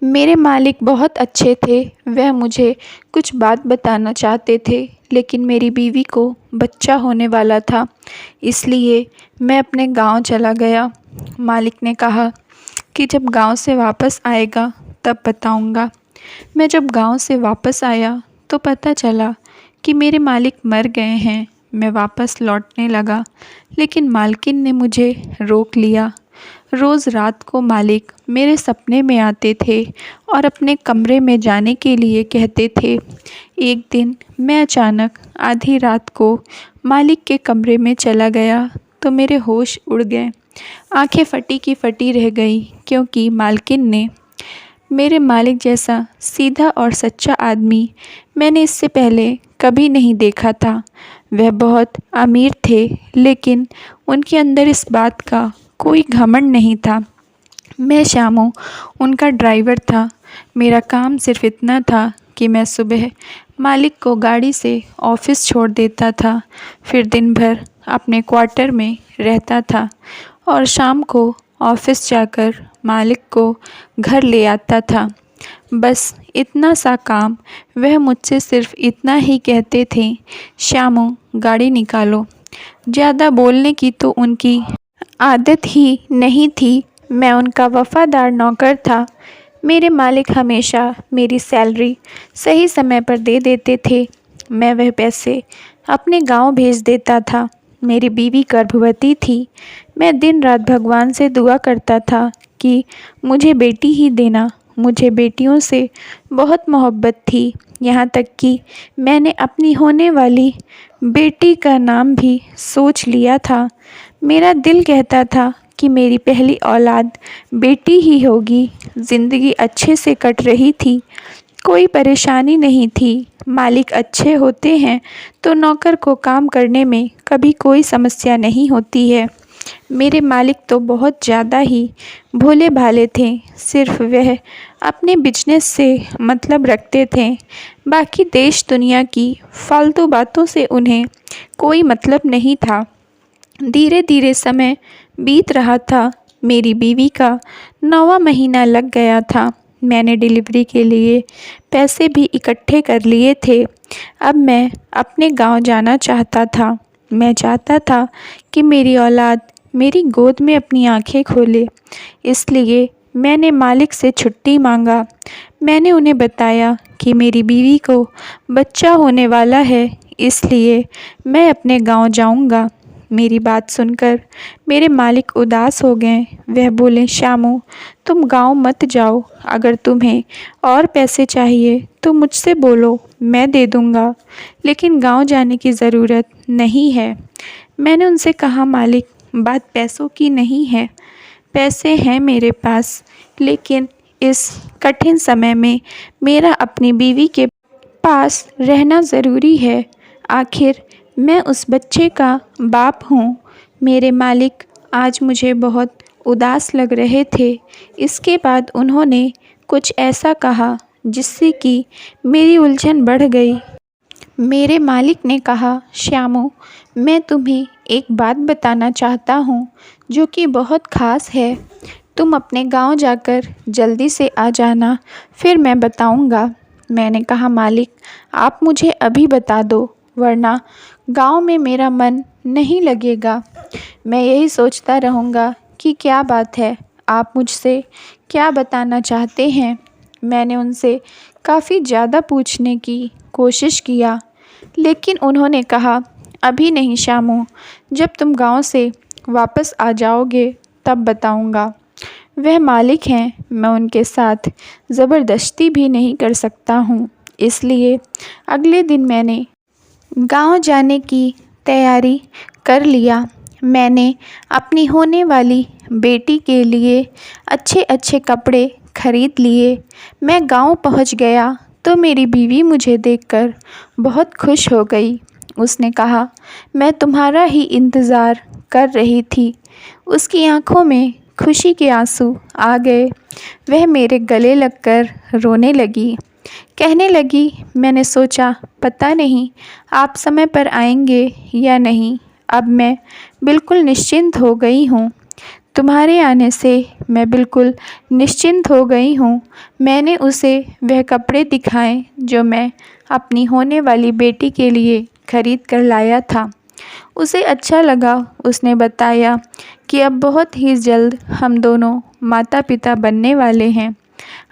मेरे मालिक बहुत अच्छे थे। वह मुझे कुछ बात बताना चाहते थे, लेकिन मेरी बीवी को बच्चा होने वाला था, इसलिए मैं अपने गांव चला गया। मालिक ने कहा कि जब गांव से वापस आएगा तब बताऊंगा। मैं जब गांव से वापस आया तो पता चला कि मेरे मालिक मर गए हैं। मैं वापस लौटने लगा, लेकिन मालकिन ने मुझे रोक लिया। रोज़ रात को मालिक मेरे सपने में आते थे और अपने कमरे में जाने के लिए कहते थे। एक दिन मैं अचानक आधी रात को मालिक के कमरे में चला गया तो मेरे होश उड़ गए। आंखें फटी की फटी रह गई, क्योंकि मालकिन ने मेरे मालिक जैसा सीधा और सच्चा आदमी मैंने इससे पहले कभी नहीं देखा था। वह बहुत अमीर थे, लेकिन उनके अंदर इस बात का कोई घमंड नहीं था। मैं श्यामू उनका ड्राइवर था। मेरा काम सिर्फ इतना था कि मैं सुबह मालिक को गाड़ी से ऑफिस छोड़ देता था, फिर दिन भर अपने क्वार्टर में रहता था और शाम को ऑफिस जाकर मालिक को घर ले आता था। बस इतना सा काम। वह मुझसे सिर्फ इतना ही कहते थे, श्यामू गाड़ी निकालो। ज़्यादा बोलने की तो उनकी आदत ही नहीं थी। मैं उनका वफ़ादार नौकर था। मेरे मालिक हमेशा मेरी सैलरी सही समय पर दे देते थे। मैं वह पैसे अपने गांव भेज देता था। मेरी बीवी गर्भवती थी। मैं दिन रात भगवान से दुआ करता था कि मुझे बेटी ही देना। मुझे बेटियों से बहुत मोहब्बत थी, यहाँ तक कि मैंने अपनी होने वाली बेटी का नाम भी सोच लिया था। मेरा दिल कहता था कि मेरी पहली औलाद बेटी ही होगी। ज़िंदगी अच्छे से कट रही थी, कोई परेशानी नहीं थी। मालिक अच्छे होते हैं तो नौकर को काम करने में कभी कोई समस्या नहीं होती है। मेरे मालिक तो बहुत ज़्यादा ही भोले भाले थे। सिर्फ वह अपने बिजनेस से मतलब रखते थे। बाकी देश दुनिया की फालतू बातों से उन्हें कोई मतलब नहीं था। धीरे धीरे समय बीत रहा था। मेरी बीवी का 9वां महीना लग गया था। मैंने डिलीवरी के लिए पैसे भी इकट्ठे कर लिए थे। अब मैं अपने गांव जाना चाहता था। मैं चाहता था कि मेरी औलाद मेरी गोद में अपनी आंखें खोले, इसलिए मैंने मालिक से छुट्टी मांगा। मैंने उन्हें बताया कि मेरी बीवी को बच्चा होने वाला है, इसलिए मैं अपने गांव जाऊंगा। मेरी बात सुनकर मेरे मालिक उदास हो गए। वह बोले, श्यामू तुम गांव मत जाओ। अगर तुम्हें और पैसे चाहिए तो मुझसे बोलो, मैं दे दूंगा, लेकिन गांव जाने की ज़रूरत नहीं है। मैंने उनसे कहा, मालिक बात पैसों की नहीं है। पैसे हैं मेरे पास, लेकिन इस कठिन समय में मेरा अपनी बीवी के पास रहना ज़रूरी है। आखिर मैं उस बच्चे का बाप हूँ। मेरे मालिक आज मुझे बहुत उदास लग रहे थे। इसके बाद उन्होंने कुछ ऐसा कहा जिससे कि मेरी उलझन बढ़ गई। मेरे मालिक ने कहा, श्यामू मैं तुम्हें एक बात बताना चाहता हूँ जो कि बहुत ख़ास है। तुम अपने गांव जाकर जल्दी से आ जाना, फिर मैं बताऊँगा। मैंने कहा, मालिक आप मुझे अभी बता दो, वरना गांव में मेरा मन नहीं लगेगा। मैं यही सोचता रहूँगा कि क्या बात है, आप मुझसे क्या बताना चाहते हैं। मैंने उनसे काफ़ी ज़्यादा पूछने की कोशिश किया, लेकिन उन्होंने कहा, अभी नहीं श्यामू, जब तुम गांव से वापस आ जाओगे तब बताऊंगा। वह मालिक हैं, मैं उनके साथ ज़बरदस्ती भी नहीं कर सकता हूँ। इसलिए अगले दिन मैंने गांव जाने की तैयारी कर लिया। मैंने अपनी होने वाली बेटी के लिए अच्छे अच्छे कपड़े खरीद लिए। मैं गांव पहुंच गया तो मेरी बीवी मुझे देखकर बहुत खुश हो गई। उसने कहा, मैं तुम्हारा ही इंतज़ार कर रही थी। उसकी आंखों में खुशी के आंसू आ गए। वह मेरे गले लगकर रोने लगी। कहने लगी, मैंने सोचा पता नहीं आप समय पर आएंगे या नहीं। अब मैं बिल्कुल निश्चिंत हो गई हूँ। तुम्हारे आने से मैं बिल्कुल निश्चिंत हो गई हूँ। मैंने उसे वह कपड़े दिखाए जो मैं अपनी होने वाली बेटी के लिए खरीद कर लाया था। उसे अच्छा लगा। उसने बताया कि अब बहुत ही जल्द हम दोनों माता पिता बनने वाले हैं।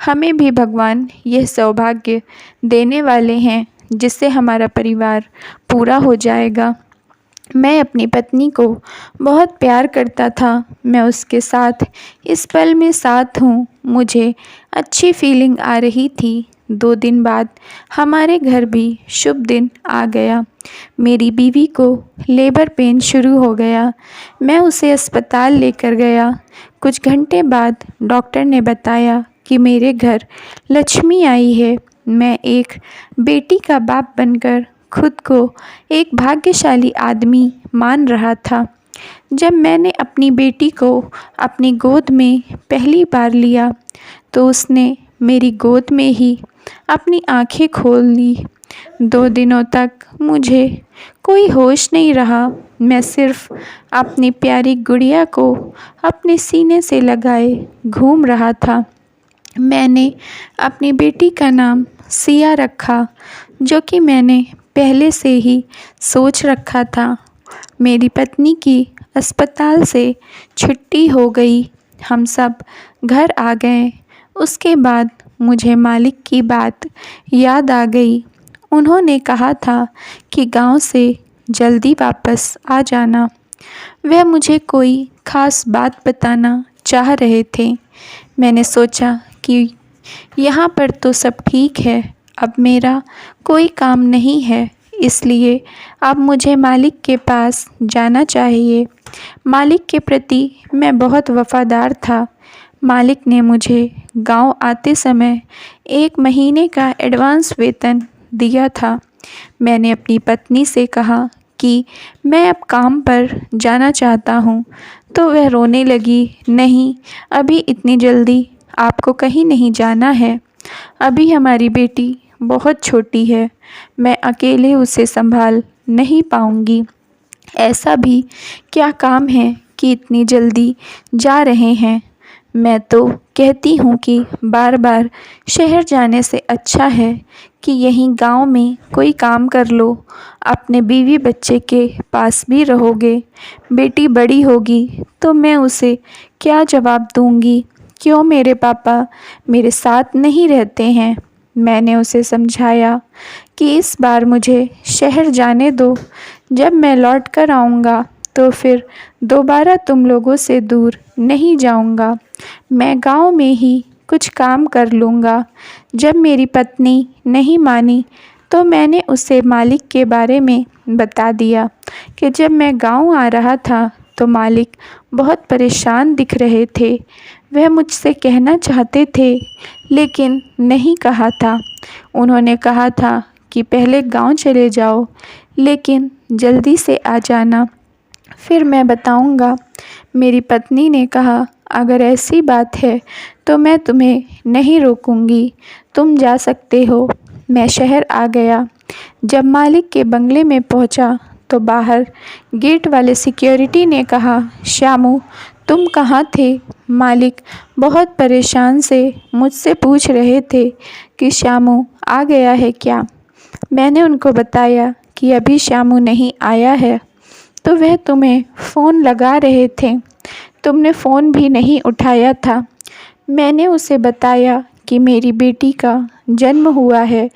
हमें भी भगवान यह सौभाग्य देने वाले हैं जिससे हमारा परिवार पूरा हो जाएगा। मैं अपनी पत्नी को बहुत प्यार करता था। मैं उसके साथ इस पल में साथ हूँ। मुझे अच्छी फीलिंग आ रही थी। 2 दिन बाद हमारे घर भी शुभ दिन आ गया। मेरी बीवी को लेबर पेन शुरू हो गया। मैं उसे अस्पताल लेकर गया। कुछ घंटे बाद डॉक्टर ने बताया कि मेरे घर लक्ष्मी आई है। मैं एक बेटी का बाप बनकर खुद को एक भाग्यशाली आदमी मान रहा था। जब मैंने अपनी बेटी को अपनी गोद में पहली बार लिया तो उसने मेरी गोद में ही अपनी आंखें खोल ली। 2 दिनों तक मुझे कोई होश नहीं रहा। मैं सिर्फ अपनी प्यारी गुड़िया को अपने सीने से लगाए घूम रहा था। मैंने अपनी बेटी का नाम सिया रखा, जो कि मैंने पहले से ही सोच रखा था। मेरी पत्नी की अस्पताल से छुट्टी हो गई। हम सब घर आ गए। उसके बाद मुझे मालिक की बात याद आ गई। उन्होंने कहा था कि गांव से जल्दी वापस आ जाना। वह मुझे कोई ख़ास बात बताना चाह रहे थे। मैंने सोचा कि यहाँ पर तो सब ठीक है, अब मेरा कोई काम नहीं है, इसलिए अब मुझे मालिक के पास जाना चाहिए। मालिक के प्रति मैं बहुत वफ़ादार था। मालिक ने मुझे गांव आते समय 1 महीने का एडवांस वेतन दिया था। मैंने अपनी पत्नी से कहा कि मैं अब काम पर जाना चाहता हूँ, तो वह रोने लगी। नहीं, अभी इतनी जल्दी आपको कहीं नहीं जाना है। अभी हमारी बेटी बहुत छोटी है। मैं अकेले उसे संभाल नहीं पाऊँगी। ऐसा भी क्या काम है कि इतनी जल्दी जा रहे हैं। मैं तो कहती हूँ कि बार बार शहर जाने से अच्छा है कि यहीं गांव में कोई काम कर लो। अपने बीवी बच्चे के पास भी रहोगे। बेटी बड़ी होगी तो मैं उसे क्या जवाब दूँगी। क्यों मेरे पापा मेरे साथ नहीं रहते हैं। मैंने उसे समझाया कि इस बार मुझे शहर जाने दो। जब मैं लौट कर आऊँगा तो फिर दोबारा तुम लोगों से दूर नहीं जाऊँगा। मैं गांव में ही कुछ काम कर लूँगा। जब मेरी पत्नी नहीं मानी तो मैंने उसे मालिक के बारे में बता दिया कि जब मैं गांव आ रहा था तो मालिक बहुत परेशान दिख रहे थे। वह मुझसे कहना चाहते थे लेकिन नहीं कहा था। उन्होंने कहा था कि पहले गांव चले जाओ, लेकिन जल्दी से आ जाना, फिर मैं बताऊंगा। मेरी पत्नी ने कहा, अगर ऐसी बात है तो मैं तुम्हें नहीं रोकूंगी, तुम जा सकते हो। मैं शहर आ गया। जब मालिक के बंगले में पहुंचा तो बाहर गेट वाले सिक्योरिटी ने कहा, श्यामू तुम कहाँ थे। मालिक बहुत परेशान से मुझसे पूछ रहे थे कि श्यामू आ गया है क्या। मैंने उनको बताया कि अभी श्यामू नहीं आया है, तो वह तुम्हें फ़ोन लगा रहे थे, तुमने फ़ोन भी नहीं उठाया था। मैंने उसे बताया कि मेरी बेटी का जन्म हुआ है,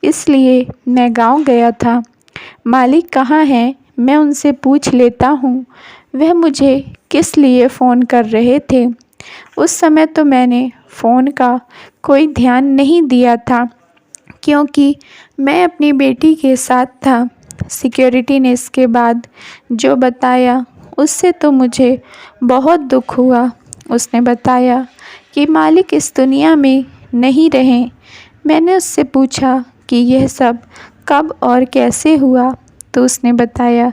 इसलिए मैं गांव गया था। मालिक कहाँ हैं, मैं उनसे पूछ लेता हूँ वह मुझे किस लिए फ़ोन कर रहे थे। उस समय तो मैंने फ़ोन का कोई ध्यान नहीं दिया था क्योंकि मैं अपनी बेटी के साथ था। सिक्योरिटी ने इसके बाद जो बताया उससे तो मुझे बहुत दुख हुआ। उसने बताया कि मालिक इस दुनिया में नहीं रहे। मैंने उससे पूछा कि यह सब कब और कैसे हुआ, तो उसने बताया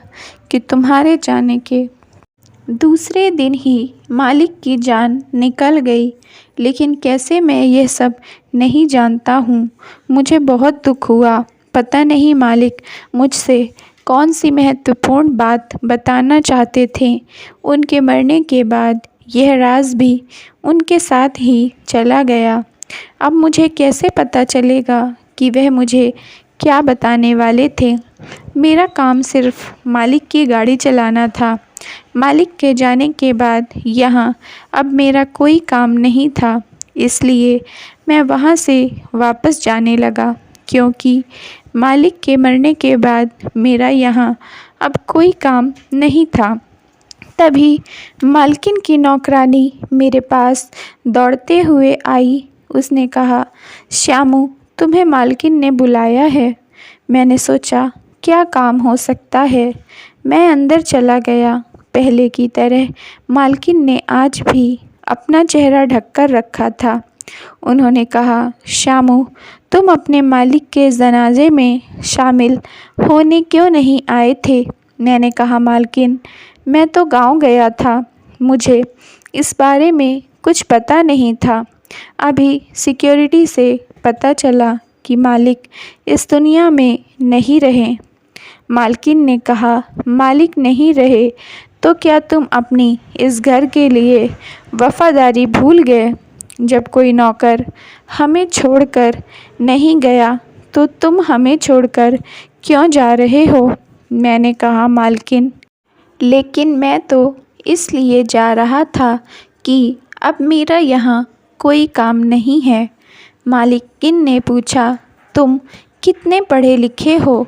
कि तुम्हारे जाने के दूसरे दिन ही मालिक की जान निकल गई। लेकिन कैसे, मैं यह सब नहीं जानता हूँ। मुझे बहुत दुख हुआ। पता नहीं मालिक मुझसे कौन सी महत्वपूर्ण बात बताना चाहते थे। उनके मरने के बाद यह राज भी उनके साथ ही चला गया। अब मुझे कैसे पता चलेगा कि वह मुझे क्या बताने वाले थे। मेरा काम सिर्फ मालिक की गाड़ी चलाना था। मालिक के जाने के बाद यहाँ अब मेरा कोई काम नहीं था, इसलिए मैं वहाँ से वापस जाने लगा, क्योंकि मालिक के मरने के बाद मेरा यहाँ अब कोई काम नहीं था। तभी मालकिन की नौकरानी मेरे पास दौड़ते हुए आई। उसने कहा, श्यामू, तुम्हें मालकिन ने बुलाया है। मैंने सोचा क्या काम हो सकता है। मैं अंदर चला गया। पहले की तरह मालकिन ने आज भी अपना चेहरा ढककर रखा था। उन्होंने कहा, श्यामू, तुम अपने मालिक के जनाजे में शामिल होने क्यों नहीं आए थे? मैंने कहा, मालकिन, मैं तो गांव गया था। मुझे इस बारे में कुछ पता नहीं था। अभी सिक्योरिटी से पता चला कि मालिक इस दुनिया में नहीं रहे। मालकिन ने कहा, मालिक नहीं रहे तो क्या तुम अपनी इस घर के लिए वफादारी भूल गए? जब कोई नौकर हमें छोड़कर नहीं गया तो तुम हमें छोड़कर क्यों जा रहे हो? मैंने कहा, मालकिन, लेकिन मैं तो इसलिए जा रहा था कि अब मेरा यहाँ कोई काम नहीं है। मालकिन ने पूछा, तुम कितने पढ़े लिखे हो?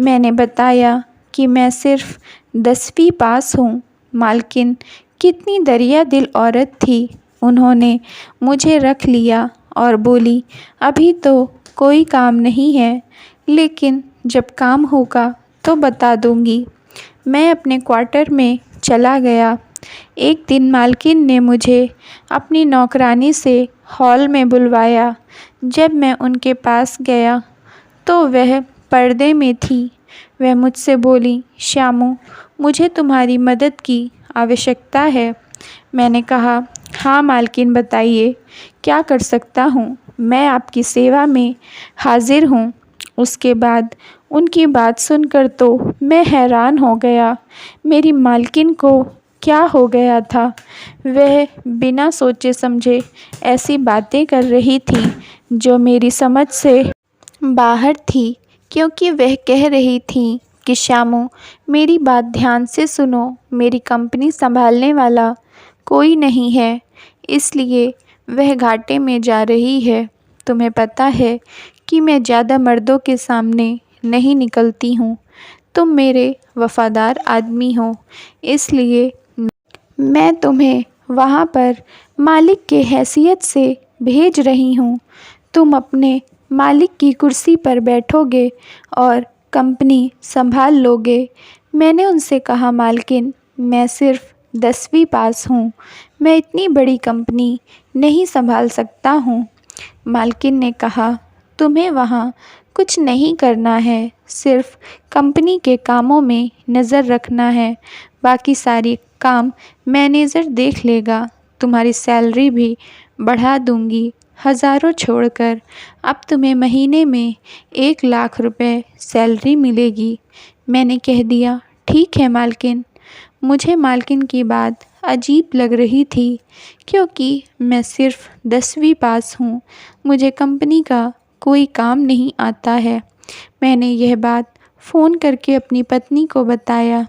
मैंने बताया कि मैं सिर्फ 10वीं पास हूँ। मालकिन कितनी दरिया दिल औरत थी। उन्होंने मुझे रख लिया और बोली, अभी तो कोई काम नहीं है, लेकिन जब काम होगा तो बता दूँगी। मैं अपने क्वार्टर में चला गया। एक दिन मालकिन ने मुझे अपनी नौकरानी से हॉल में बुलवाया। जब मैं उनके पास गया तो वह पर्दे में थी। वह मुझसे बोली, श्यामू, मुझे तुम्हारी मदद की आवश्यकता है। मैंने कहा, हाँ मालकिन, बताइए, क्या कर सकता हूँ? मैं आपकी सेवा में हाजिर हूँ। उसके बाद उनकी बात सुनकर तो मैं हैरान हो गया। मेरी मालकिन को क्या हो गया था? वह बिना सोचे समझे ऐसी बातें कर रही थी जो मेरी समझ से बाहर थी, क्योंकि वह कह रही थी कि श्यामू, मेरी बात ध्यान से सुनो। मेरी कंपनी संभालने वाला कोई नहीं है, इसलिए वह घाटे में जा रही है। तुम्हें पता है कि मैं ज़्यादा मर्दों के सामने नहीं निकलती हूँ। तुम मेरे वफ़ादार आदमी हो, इसलिए मैं तुम्हें वहाँ पर मालिक के हैसियत से भेज रही हूँ। तुम अपने मालिक की कुर्सी पर बैठोगे और कंपनी संभाल लोगे। मैंने उनसे कहा, मालकिन, मैं सिर्फ 10वीं पास हूँ। मैं इतनी बड़ी कंपनी नहीं संभाल सकता हूँ। मालकिन ने कहा, तुम्हें वहाँ कुछ नहीं करना है, सिर्फ कंपनी के कामों में नज़र रखना है। बाकी सारी काम मैनेजर देख लेगा। तुम्हारी सैलरी भी बढ़ा दूंगी, हज़ारों छोड़कर अब तुम्हें महीने में 1 लाख रुपए सैलरी मिलेगी। मैंने कह दिया, ठीक है मालकिन। मुझे मालकिन की बात अजीब लग रही थी, क्योंकि मैं सिर्फ 10वीं पास हूँ। मुझे कंपनी का कोई काम नहीं आता है। मैंने यह बात फ़ोन करके अपनी पत्नी को बताया।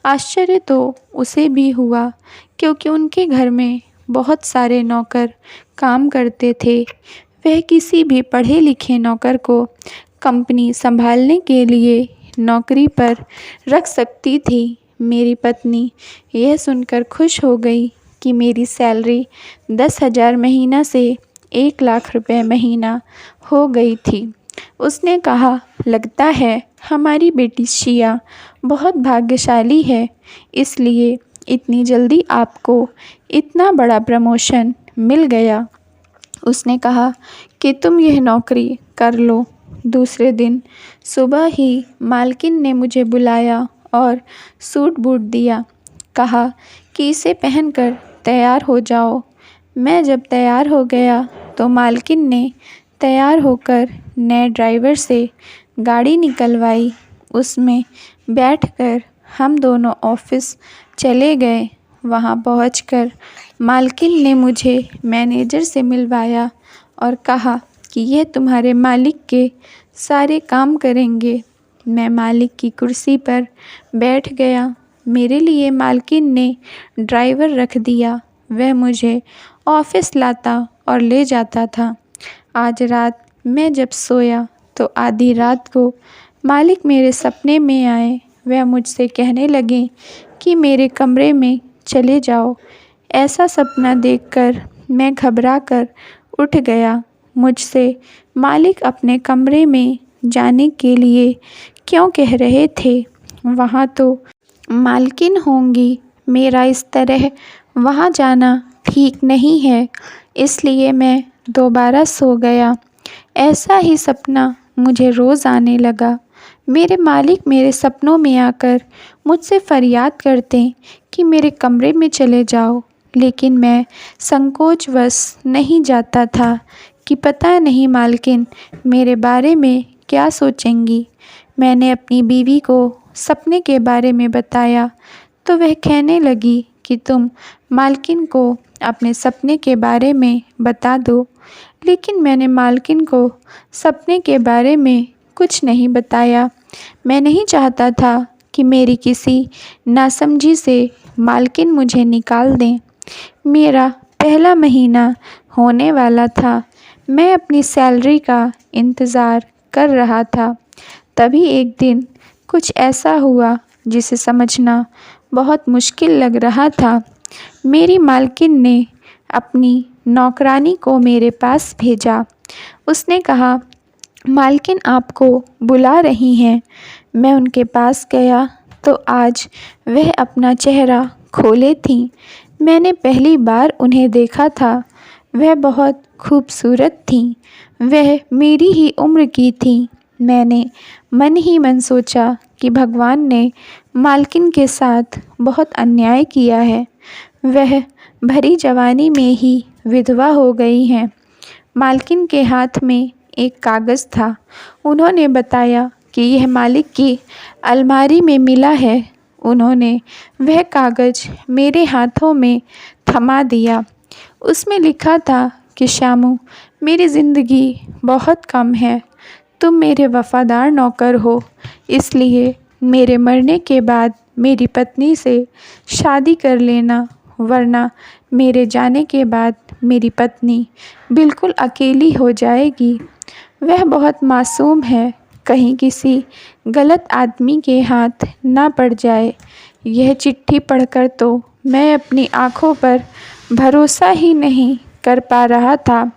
आश्चर्य तो उसे भी हुआ, क्योंकि उनके घर में बहुत सारे नौकर काम करते थे। वह किसी भी पढ़े लिखे नौकर को कंपनी संभालने के लिए नौकरी पर रख सकती थी। मेरी पत्नी यह सुनकर खुश हो गई कि मेरी सैलरी 10,000 महीना से 1 लाख रुपए महीना हो गई थी। उसने कहा, लगता है हमारी बेटी शिया बहुत भाग्यशाली है, इसलिए इतनी जल्दी आपको इतना बड़ा प्रमोशन मिल गया। उसने कहा कि तुम यह नौकरी कर लो। दूसरे दिन सुबह ही मालकिन ने मुझे बुलाया और सूट बूट दिया। कहा कि इसे पहनकर तैयार हो जाओ। मैं जब तैयार हो गया तो मालकिन ने तैयार होकर नए ड्राइवर से गाड़ी निकलवाई। उसमें बैठकर हम दोनों ऑफिस चले गए। वहाँ पहुंचकर मालकिन ने मुझे मैनेजर से मिलवाया और कहा कि यह तुम्हारे मालिक के सारे काम करेंगे। मैं मालिक की कुर्सी पर बैठ गया। मेरे लिए मालकिन ने ड्राइवर रख दिया। वह मुझे ऑफिस लाता और ले जाता था। आज रात मैं जब सोया तो आधी रात को मालिक मेरे सपने में आए। वह मुझसे कहने लगे कि मेरे कमरे में चले जाओ। ऐसा सपना देखकर मैं घबरा कर उठ गया। मुझसे मालिक अपने कमरे में जाने के लिए क्यों कह रहे थे? वहाँ तो मालकिन होंगी। मेरा इस तरह वहाँ जाना ठीक नहीं है, इसलिए मैं दोबारा सो गया। ऐसा ही सपना मुझे रोज़ आने लगा। मेरे मालिक मेरे सपनों में आकर मुझसे फरियाद करते कि मेरे कमरे में चले जाओ, लेकिन मैं संकोचवश नहीं जाता था कि पता नहीं मालकिन मेरे बारे में क्या सोचेंगी। मैंने अपनी बीवी को सपने के बारे में बताया तो वह कहने लगी कि तुम मालकिन को अपने सपने के बारे में बता दो। लेकिन मैंने मालकिन को सपने के बारे में कुछ नहीं बताया। मैं नहीं चाहता था कि मेरी किसी नासमझी से मालकिन मुझे निकाल दें। मेरा पहला महीना होने वाला था। मैं अपनी सैलरी का इंतज़ार कर रहा था। तभी एक दिन कुछ ऐसा हुआ जिसे समझना बहुत मुश्किल लग रहा था। मेरी मालकिन ने अपनी नौकरानी को मेरे पास भेजा। उसने कहा, मालकिन आपको बुला रही हैं। मैं उनके पास गया तो आज वह अपना चेहरा खोले थीं। मैंने पहली बार उन्हें देखा था। वह बहुत खूबसूरत थीं। वह मेरी ही उम्र की थीं। मैंने मन ही मन सोचा कि भगवान ने मालकिन के साथ बहुत अन्याय किया है। वह भरी जवानी में ही विधवा हो गई हैं। मालकिन के हाथ में एक कागज़ था। उन्होंने बताया कि यह मालिक की अलमारी में मिला है। उन्होंने वह कागज़ मेरे हाथों में थमा दिया। उसमें लिखा था कि श्यामू, मेरी ज़िंदगी बहुत कम है। तुम मेरे वफ़ादार नौकर हो, इसलिए मेरे मरने के बाद मेरी पत्नी से शादी कर लेना, वरना मेरे जाने के बाद मेरी पत्नी बिल्कुल अकेली हो जाएगी। वह बहुत मासूम है, कहीं किसी गलत आदमी के हाथ ना पड़ जाए। यह चिट्ठी पढ़कर तो मैं अपनी आँखों पर भरोसा ही नहीं कर पा रहा था,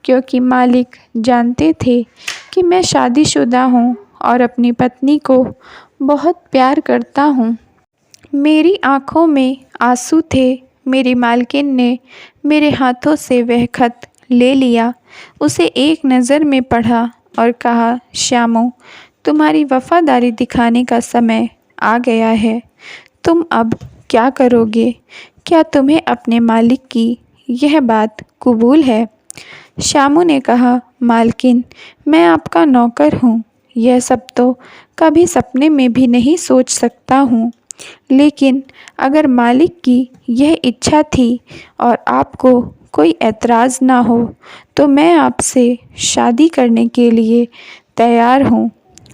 क्योंकि मालिक जानते थे कि मैं शादीशुदा हूँ और अपनी पत्नी को बहुत प्यार करता हूँ। मेरी आँखों में आंसू थे। मेरी मालकिन ने मेरे हाथों से वह खत ले लिया, उसे एक नज़र में पढ़ा और कहा, श्यामू, तुम्हारी वफ़ादारी दिखाने का समय आ गया है। तुम अब क्या करोगे? क्या तुम्हें अपने मालिक की यह बात कबूल है? श्यामू ने कहा, मालकिन, मैं आपका नौकर हूँ। यह सब तो कभी सपने में भी नहीं सोच सकता हूँ, लेकिन अगर मालिक की यह इच्छा थी और आपको कोई ऐतराज़ ना हो तो मैं आपसे शादी करने के लिए तैयार हूँ।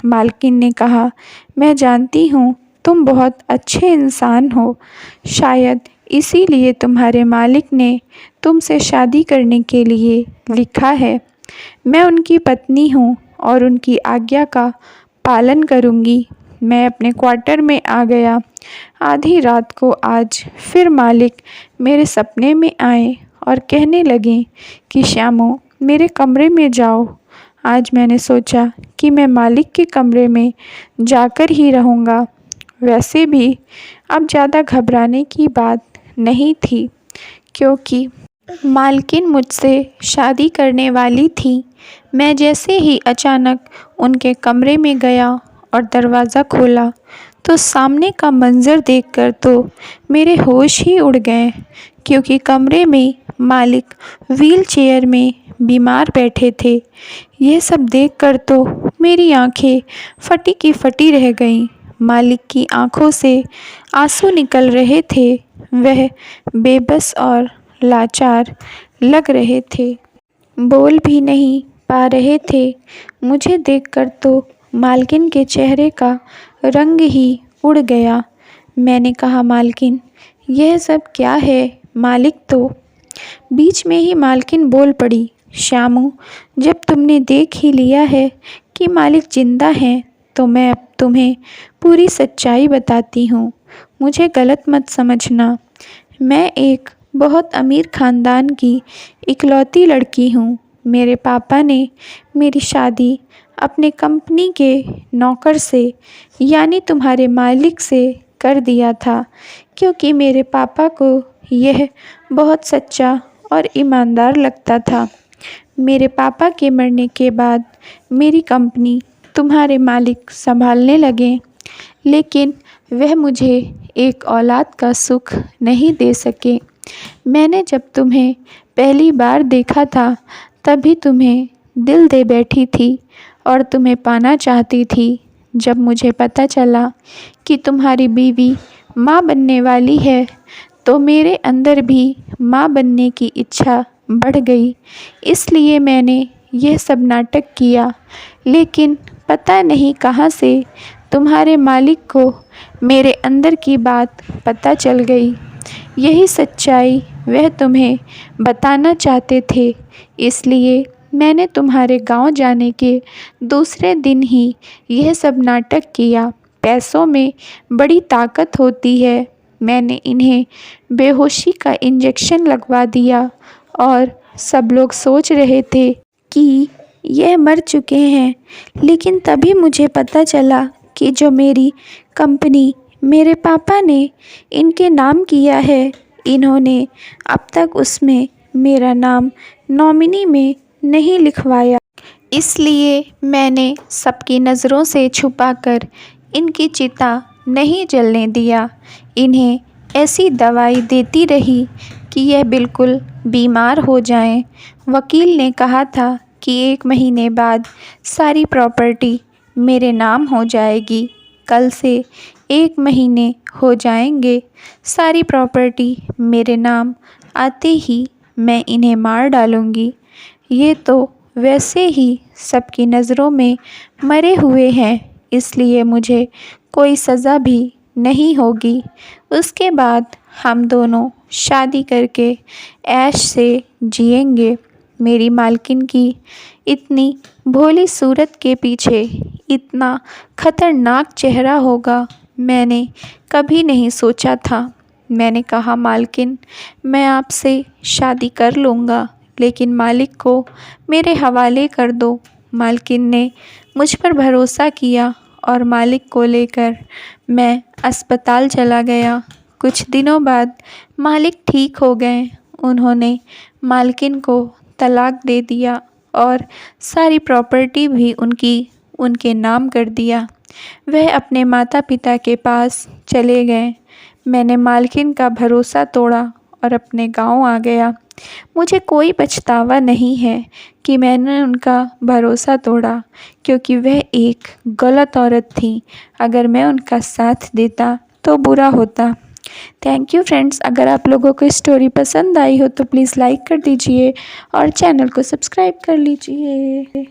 मालकिन ने कहा, मैं जानती हूँ तुम बहुत अच्छे इंसान हो। शायद इसीलिए तुम्हारे मालिक ने तुमसे शादी करने के लिए लिखा है। मैं उनकी पत्नी हूँ और उनकी आज्ञा का पालन करूँगी। मैं अपने क्वार्टर में आ गया। आधी रात को आज फिर मालिक मेरे सपने में आए और कहने लगे कि श्यामू, मेरे कमरे में जाओ। आज मैंने सोचा कि मैं मालिक के कमरे में जाकर ही रहूँगा। वैसे भी अब ज़्यादा घबराने की बात नहीं थी, क्योंकि मालकिन मुझसे शादी करने वाली थी। मैं जैसे ही अचानक उनके कमरे में गया और दरवाज़ा खोला तो सामने का मंज़र देखकर तो मेरे होश ही उड़ गए, क्योंकि कमरे में मालिक व्हील चेयर में बीमार बैठे थे। यह सब देखकर तो मेरी आंखें फटी की फटी रह गईं। मालिक की आंखों से आंसू निकल रहे थे। वह बेबस और लाचार लग रहे थे, बोल भी नहीं पा रहे थे। मुझे देखकर तो मालकिन के चेहरे का रंग ही उड़ गया। मैंने कहा, मालकिन यह सब क्या है? मालिक तो बीच में ही मालकिन बोल पड़ी, श्यामू, जब तुमने देख ही लिया है कि मालिक जिंदा हैं तो मैं अब तुम्हें पूरी सच्चाई बताती हूँ। मुझे गलत मत समझना। मैं एक बहुत अमीर ख़ानदान की इकलौती लड़की हूँ। मेरे पापा ने मेरी शादी अपने कंपनी के नौकर से यानी तुम्हारे मालिक से कर दिया था, क्योंकि मेरे पापा को यह बहुत सच्चा और ईमानदार लगता था। मेरे पापा के मरने के बाद मेरी कंपनी तुम्हारे मालिक संभालने लगे, लेकिन वह मुझे एक औलाद का सुख नहीं दे सके। मैंने जब तुम्हें पहली बार देखा था तभी तुम्हें दिल दे बैठी थी और तुम्हें पाना चाहती थी। जब मुझे पता चला कि तुम्हारी बीवी माँ बनने वाली है तो मेरे अंदर भी माँ बनने की इच्छा बढ़ गई। इसलिए मैंने यह सब नाटक किया, लेकिन पता नहीं कहाँ से तुम्हारे मालिक को मेरे अंदर की बात पता चल गई। यही सच्चाई वह तुम्हें बताना चाहते थे, इसलिए मैंने तुम्हारे गांव जाने के दूसरे दिन ही यह सब नाटक किया। पैसों में बड़ी ताकत होती है। मैंने इन्हें बेहोशी का इंजेक्शन लगवा दिया और सब लोग सोच रहे थे कि यह मर चुके हैं, लेकिन तभी मुझे पता चला कि जो मेरी कंपनी मेरे पापा ने इनके नाम किया है, इन्होंने अब तक उसमें मेरा नाम नॉमिनी में नहीं लिखवाया। इसलिए मैंने सबकी नज़रों से छुपाकर इनकी चिता नहीं जलने दिया। इन्हें ऐसी दवाई देती रही कि यह बिल्कुल बीमार हो जाएं। वकील ने कहा था कि 1 महीने बाद सारी प्रॉपर्टी मेरे नाम हो जाएगी। कल से 1 महीने हो जाएंगे। सारी प्रॉपर्टी मेरे नाम आते ही मैं इन्हें मार डालूँगी। ये तो वैसे ही सबकी नज़रों में मरे हुए हैं, इसलिए मुझे कोई सज़ा भी नहीं होगी। उसके बाद हम दोनों शादी करके ऐश से जिएंगे। मेरी मालकिन की इतनी भोली सूरत के पीछे इतना खतरनाक चेहरा होगा, मैंने कभी नहीं सोचा था। मैंने कहा, मालकिन, मैं आपसे शादी कर लूँगा, लेकिन मालिक को मेरे हवाले कर दो। मालकिन ने मुझ पर भरोसा किया और मालिक को लेकर मैं अस्पताल चला गया। कुछ दिनों बाद मालिक ठीक हो गए। उन्होंने मालकिन को तलाक दे दिया और सारी प्रॉपर्टी भी उनके नाम कर दिया। वह अपने माता पिता के पास चले गए। मैंने मालकिन का भरोसा तोड़ा और अपने गांव आ गया। मुझे कोई पछतावा नहीं है कि मैंने उनका भरोसा तोड़ा, क्योंकि वह एक गलत औरत थी। अगर मैं उनका साथ देता तो बुरा होता। Thank you friends. अगर आप लोगों को स्टोरी पसंद आई हो तो प्लीज़ लाइक कर दीजिए और चैनल को सब्सक्राइब कर लीजिए।